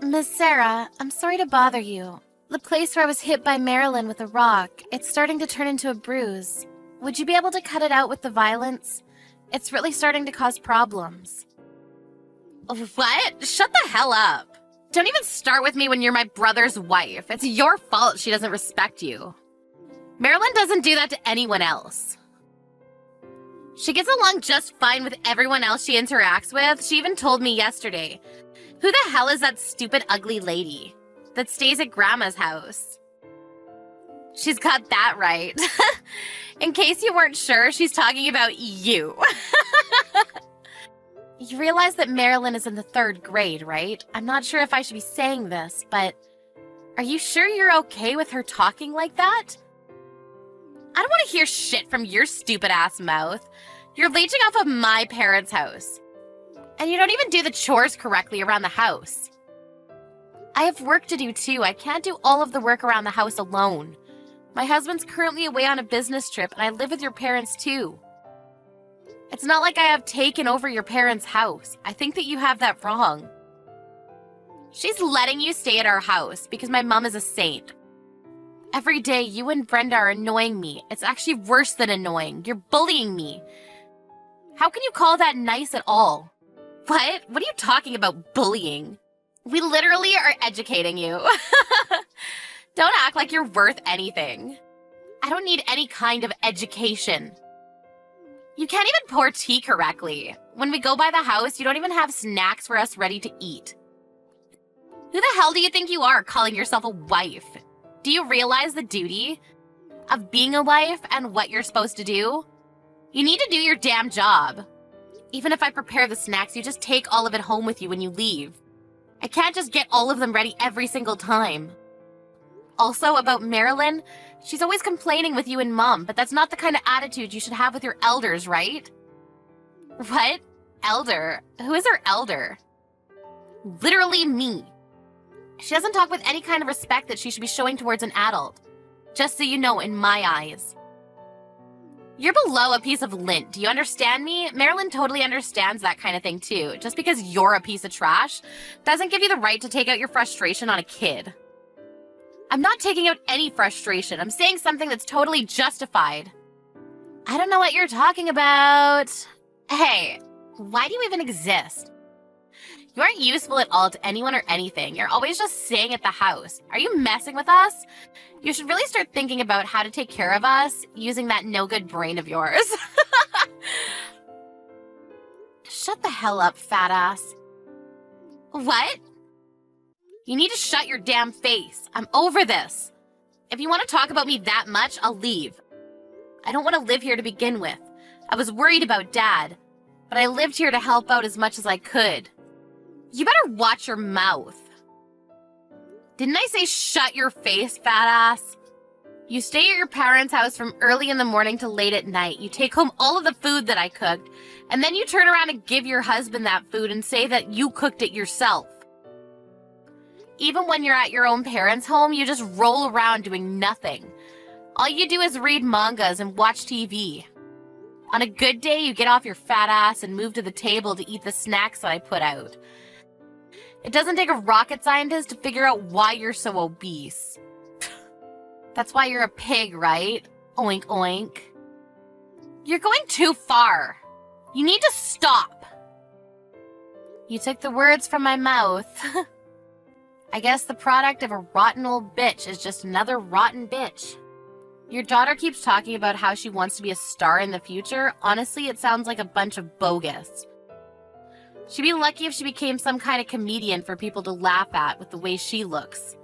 Miss Sarah, I'm sorry to bother you. The place where I was hit by Marilyn with a rock, it's starting to turn into a bruise. Would you be able to cut it out with the violence? It's really starting to cause problems. What? Shut the hell up. Don't even start with me when you're my brother's wife. It's your fault she doesn't respect you. Marilyn doesn't do that to anyone else. She gets along just fine with everyone else she interacts with. She even told me yesterday. Who the hell is that stupid ugly lady that stays at Grandma's house? She's got that right. In case you weren't sure, she's talking about you. You realize that Marilyn is in the 3rd grade, right? I'm not sure if I should be saying this, but are you sure you're okay with her talking like that? I don't want to hear shit from your stupid ass mouth. You're leeching off of my parents' house. And you don't even do the chores correctly around the house. I have work to do too. I can't do all of the work around the house alone. My husband's currently away on a business trip, and I live with your parents too. It's not like I have taken over your parents' house. I think that you have that wrong. She's letting you stay at our house because my mom is a saint. Every day, you and Brenda are annoying me. It's actually worse than annoying. You're bullying me. How can you call that nice at all? What? What are you talking about, bullying? We literally are educating you. Don't act like you're worth anything. I don't need any kind of education. You can't even pour tea correctly. When we go by the house, you don't even have snacks for us ready to eat. Who the hell do you think you are, calling yourself a wife? Do you realize the duty of being a wife and what you're supposed to do? You need to do your damn job. Even if I prepare the snacks, you just take all of it home with you when you leave. I can't just get all of them ready every single time. Also, about Marilyn, she's always complaining with you and Mom, but that's not the kind of attitude you should have with your elders, right? What? Elder? Who is her elder? Literally me. She doesn't talk with any kind of respect that she should be showing towards an adult. Just so you know, in my eyes. You're below a piece of lint, do you understand me? Marilyn totally understands that kind of thing too. Just because you're a piece of trash doesn't give you the right to take out your frustration on a kid. I'm not taking out any frustration. I'm saying something that's totally justified. I don't know what you're talking about. Hey, why do you even exist? You aren't useful at all to anyone or anything. You're always just staying at the house. Are you messing with us? You should really start thinking about how to take care of us using that no-good brain of yours. Shut the hell up, fat ass. What? You need to shut your damn face. I'm over this. If you want to talk about me that much, I'll leave. I don't want to live here to begin with. I was worried about Dad, but I lived here to help out as much as I could. You better watch your mouth. Didn't I say shut your face, fat ass? You stay at your parents' house from early in the morning to late at night. You take home all of the food that I cooked, and then you turn around and give your husband that food and say that you cooked it yourself. Even when you're at your own parents' home, you just roll around doing nothing. All you do is read mangas and watch TV. On a good day, you get off your fat ass and move to the table to eat the snacks that I put out. It doesn't take a rocket scientist to figure out why you're so obese. That's why you're a pig, right? Oink, oink. You're going too far. You need to stop. You took the words from my mouth. I guess the product of a rotten old bitch is just another rotten bitch. Your daughter keeps talking about how she wants to be a star in the future. Honestly, it sounds like a bunch of bogus. She'd be lucky if she became some kind of comedian for people to laugh at with the way she looks.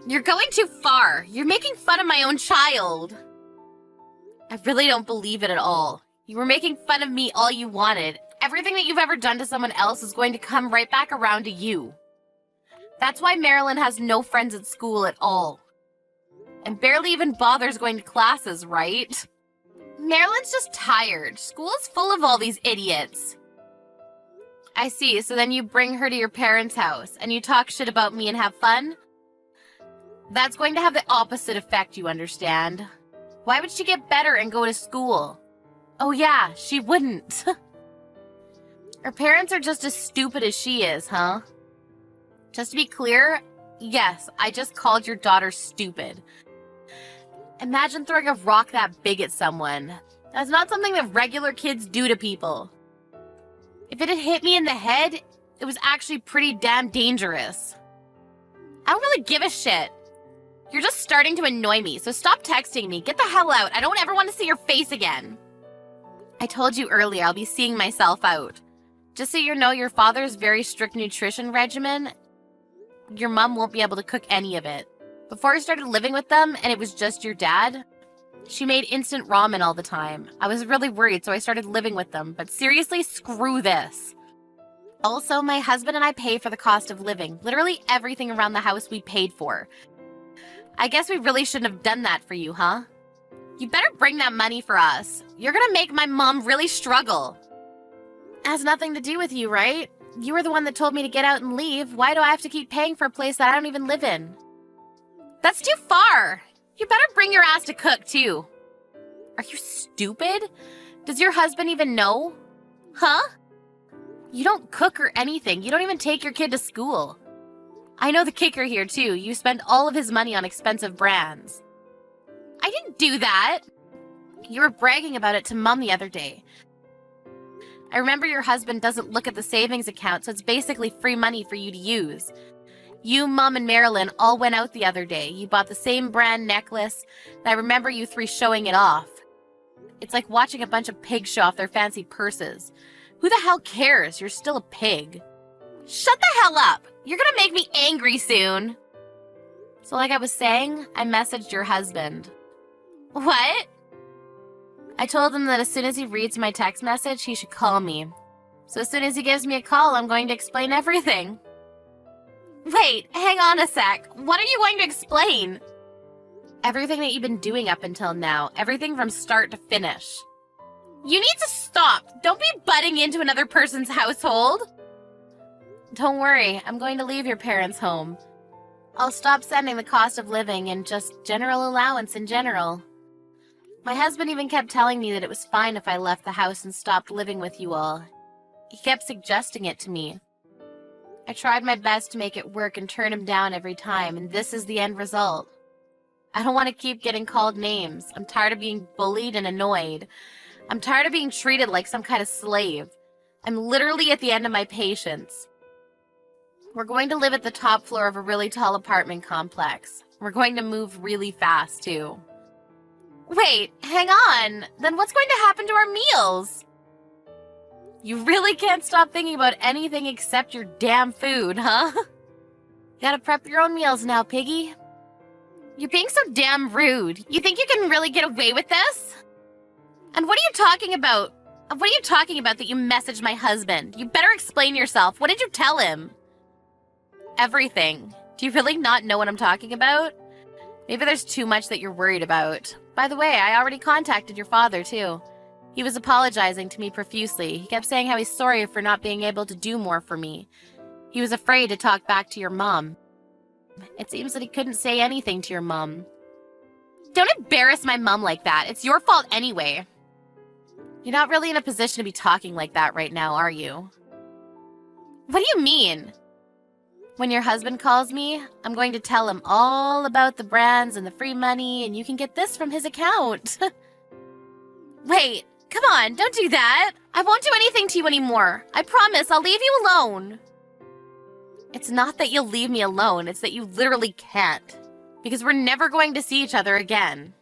You're going too far. You're making fun of my own child. I really don't believe it at all. You were making fun of me all you wanted. Everything that you've ever done to someone else is going to come right back around to you. That's why Marilyn has no friends at school at all. And barely even bothers going to classes, right? Marilyn's just tired. School is full of all these idiots. I see, so then you bring her to your parents' house and you talk shit about me and have fun? That's going to have the opposite effect, you understand? Why would she get better and go to school? Oh yeah, she wouldn't. Her parents are just as stupid as she is, huh? Just to be clear, yes, I just called your daughter stupid. Imagine throwing a rock that big at someone. That's not something that regular kids do to people. If it had hit me in the head, it was actually pretty damn dangerous. I don't really give a shit. You're just starting to annoy me, so stop texting me. Get the hell out. I don't ever want to see your face again. I told you earlier I'll be seeing myself out. Just so you know, your father's very strict nutrition regimen, your mom won't be able to cook any of it. Before I started living with them and it was just your dad, she made instant ramen all the time. I was really worried, so I started living with them. But seriously, screw this. Also, my husband and I pay for the cost of living. Literally everything around the house we paid for. I guess we really shouldn't have done that for you, huh? You better bring that money for us. You're gonna make my mom really struggle. It has nothing to do with you, right? You were the one that told me to get out and leave. Why do I have to keep paying for a place that I don't even live in? That's too far. You better bring your ass to cook, too. Are you stupid? Does your husband even know? Huh? You don't cook or anything. You don't even take your kid to school. I know the kicker here, too. You spend all of his money on expensive brands. I didn't do that. You were bragging about it to Mom the other day. I remember your husband doesn't look at the savings account, so it's basically free money for you to use. You, Mom, and Marilyn all went out the other day. You bought the same brand necklace, and I remember you three showing it off. It's like watching a bunch of pigs show off their fancy purses. Who the hell cares? You're still a pig. Shut the hell up! You're gonna make me angry soon. So like I was saying, I messaged your husband. What? I told him that as soon as he reads my text message, he should call me. So as soon as he gives me a call, I'm going to explain everything. Wait, hang on a sec. What are you going to explain? Everything that you've been doing up until now. Everything from start to finish. You need to stop. Don't be butting into another person's household. Don't worry, I'm going to leave your parents' home. I'll stop sending the cost of living and just general allowance in general. My husband even kept telling me that it was fine if I left the house and stopped living with you all. He kept suggesting it to me. I tried my best to make it work and turn him down every time, and this is the end result. I don't want to keep getting called names. I'm tired of being bullied and annoyed. I'm tired of being treated like some kind of slave. I'm literally at the end of my patience. We're going to live at the top floor of a really tall apartment complex. We're going to move really fast, too. Wait, hang on. Then what's going to happen to our meals? You really can't stop thinking about anything except your damn food, huh? You gotta prep your own meals now, piggy. You're being so damn rude. You think you can really get away with this? And what are you talking about? What are you talking about that you messaged my husband? You better explain yourself. What did you tell him? Everything. Do you really not know what I'm talking about? Maybe there's too much that you're worried about. By the way, I already contacted your father, too. He was apologizing to me profusely. He kept saying how he's sorry for not being able to do more for me. He was afraid to talk back to your mom. It seems that he couldn't say anything to your mom. Don't embarrass my mom like that. It's your fault anyway. You're not really in a position to be talking like that right now, are you? What do you mean? When your husband calls me, I'm going to tell him all about the brands and the free money, and you can get this from his account. Wait, come on, don't do that. I won't do anything to you anymore. I promise I'll leave you alone. It's not that you'll leave me alone, it's that you literally can't. Because we're never going to see each other again.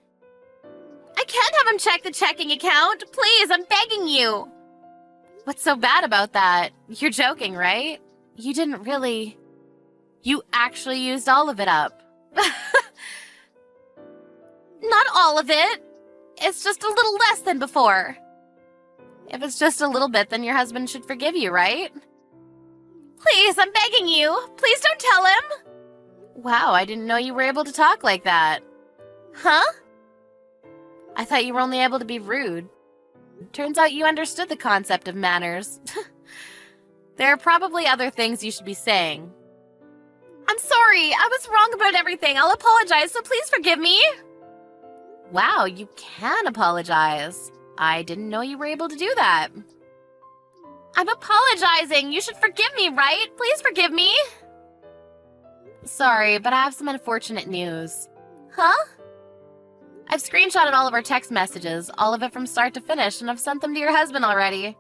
I can't have him check the checking account. Please, I'm begging you. What's so bad about that? You're joking, right? You didn't really... You actually used all of it up. Not all of it. It's just a little less than before. If it's just a little bit, then your husband should forgive you, right? Please, I'm begging you. Please don't tell him. Wow, I didn't know you were able to talk like that. Huh? I thought you were only able to be rude. Turns out you understood the concept of manners. There are probably other things you should be saying. I'm sorry, I was wrong about everything. I'll apologize, so please forgive me. Wow, you can apologize. I didn't know you were able to do that. I'm apologizing. You should forgive me, right? Please forgive me. Sorry, but I have some unfortunate news. Huh? I've screenshotted all of our text messages, all of it from start to finish, and I've sent them to your husband already.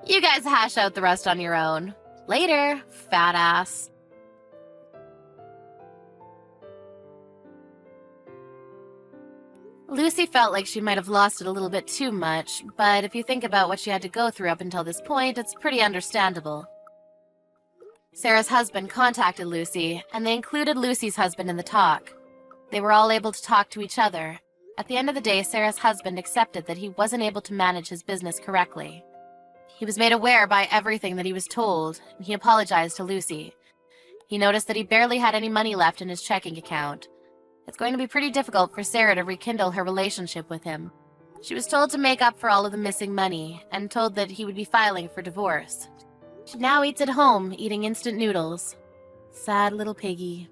You guys hash out the rest on your own. Later, fat ass. Lucy felt like she might have lost it a little bit too much, but if you think about what she had to go through up until this point, it's pretty understandable. Sarah's husband contacted Lucy, and they included Lucy's husband in the talk. They were all able to talk to each other. At the end of the day, Sarah's husband accepted that he wasn't able to manage his business correctly. He was made aware by everything that he was told, and he apologized to Lucy. He noticed that he barely had any money left in his checking account. It's going to be pretty difficult for Sarah to rekindle her relationship with him. She was told to make up for all of the missing money, and told that he would be filing for divorce. She now eats at home, eating instant noodles. Sad little piggy.